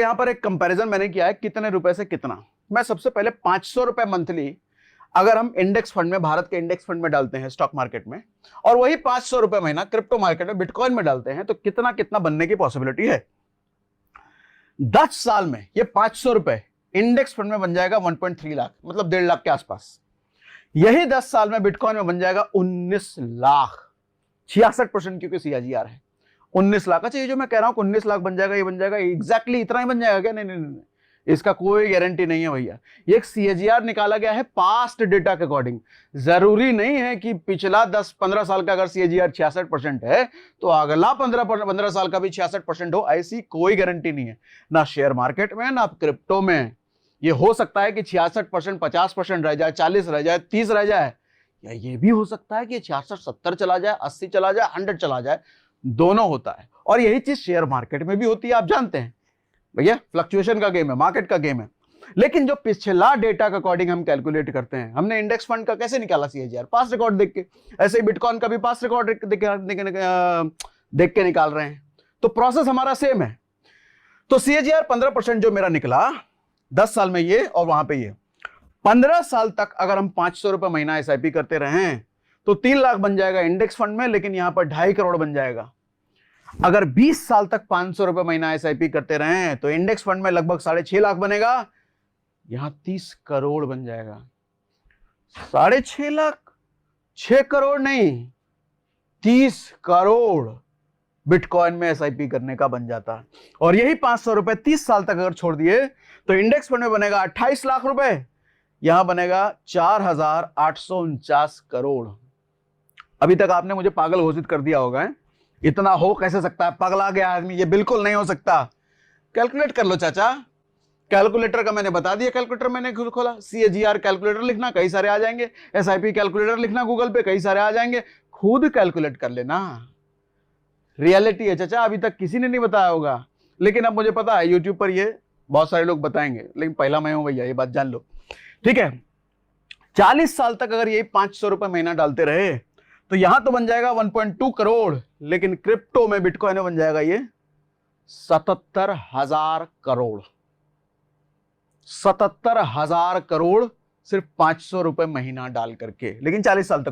यहां पर एक कंपैरिजन मैंने किया है कितने रुपए से कितना। मैं सबसे पहले 500 रुपए मंथली अगर हम इंडेक्स फंड में, भारत के इंडेक्स फंड में डालते हैं स्टॉक मार्केट में, और वही 500 रुपए महीना क्रिप्टो मार्केट में बिटकॉइन में डालते हैं, तो कितना कितना बनने की पॉसिबिलिटी है। 10 साल में ये 500 रुपए इंडेक्स फंड में बन जाएगा 1.3 लाख, मतलब 1.5 लाख के आसपास। यही 10 साल में बिटकॉइन में बन जाएगा 19 लाख, 66% क्योंकि CAGR है 19 लाख। अच्छा, ये जो मैं कह रहा हूं 19 लाख बन जाएगा, ये बन जाएगा एग्जैक्टली इतना ही बन जाएगा क्या? नहीं नहीं नहीं, इसका कोई गारंटी नहीं है भैया। ये एक CAGR निकाला गया है पास्ट डेटा के अकॉर्डिंग। जरूरी नहीं है कि पिछला 10-15 साल का अगर CAGR 66% है तो अगला 15 साल का भी 66% हो, ऐसी कोई गारंटी नहीं है, ना शेयर मार्केट में ना क्रिप्टो में। ये हो सकता है कि 66%, 50% रह जाए, 40 रह जाए, 30 रह जाए, या ये भी हो सकता है कि 66-70 चला जाए, 80 चला जाए, 100 चला जाए, दोनों होता है। और यही चीज शेयर मार्केट में भी होती है, आप जानते हैं भैया, फ्लक्चुएशन का गेम है, मार्केट का गेम है। लेकिन जो पिछला डेटा के अकॉर्डिंग हम कैलकुलेट करते हैं, हमने इंडेक्स फंड का कैसे निकाला CAGR? पास्ट रिकॉर्ड देख के, ऐसे ही बिटकॉइन का भी पास्ट रिकॉर्ड देख के निकाल रहे हैं, तो प्रोसेस हमारा सेम है। तो CAGR 15% जो मेरा निकला 10 साल में ये, और वहां पे ये 15 साल तक अगर हम 500 रुपए महीना SIP करते रहे तो 3 लाख बन जाएगा इंडेक्स फंड में, लेकिन यहां पर 2.5 करोड़ बन जाएगा। अगर 20 साल तक 500 रुपए महीना SIP करते रहे तो इंडेक्स फंड में लगभग 6.5 लाख बनेगा, यहां 30 करोड़ बन जाएगा। 6.5 लाख, 6 करोड़ नहीं, 30 करोड़ बिटकॉइन में SIP करने का बन जाता है। और यही 500 रुपए 30 साल तक अगर छोड़ दिए तो इंडेक्स फंड में बनेगा 28 लाख रुपए, यहां बनेगा 4,849 करोड़। अभी तक आपने मुझे पागल घोषित कर दिया होगा, इतना हो कैसे सकता है, पगला गया आदमी, ये बिल्कुल नहीं हो सकता। कैलकुलेट कर लो चाचा, कैलकुलेटर का मैंने बता दिया, कैलकुलेटर मैंने खुद खोला, CAGR कैलकुलेटर लिखना, कई सारे आ जाएंगे, SIP कैलकुलेटर लिखना गूगल पे, कई सारे आ जाएंगे, खुद कैलकुलेट कर लेना। रियलिटी है चाचा, अभी तक किसी ने नहीं बताया होगा, लेकिन अब मुझे पता है यूट्यूब पर ये बहुत सारे लोग बताएंगे, लेकिन पहला मैं हूं भैया, ये बात जान लो, ठीक है। 40 साल तक अगर यही 500 रुपए महीना डालते रहे तो यहां तो बन जाएगा 1.2 करोड़, लेकिन क्रिप्टो में, बिटकॉइन में बन जाएगा ये 77,000 करोड़। 77,000 करोड़ सिर्फ 500 रुपए महीना डाल करके, लेकिन 40 साल तक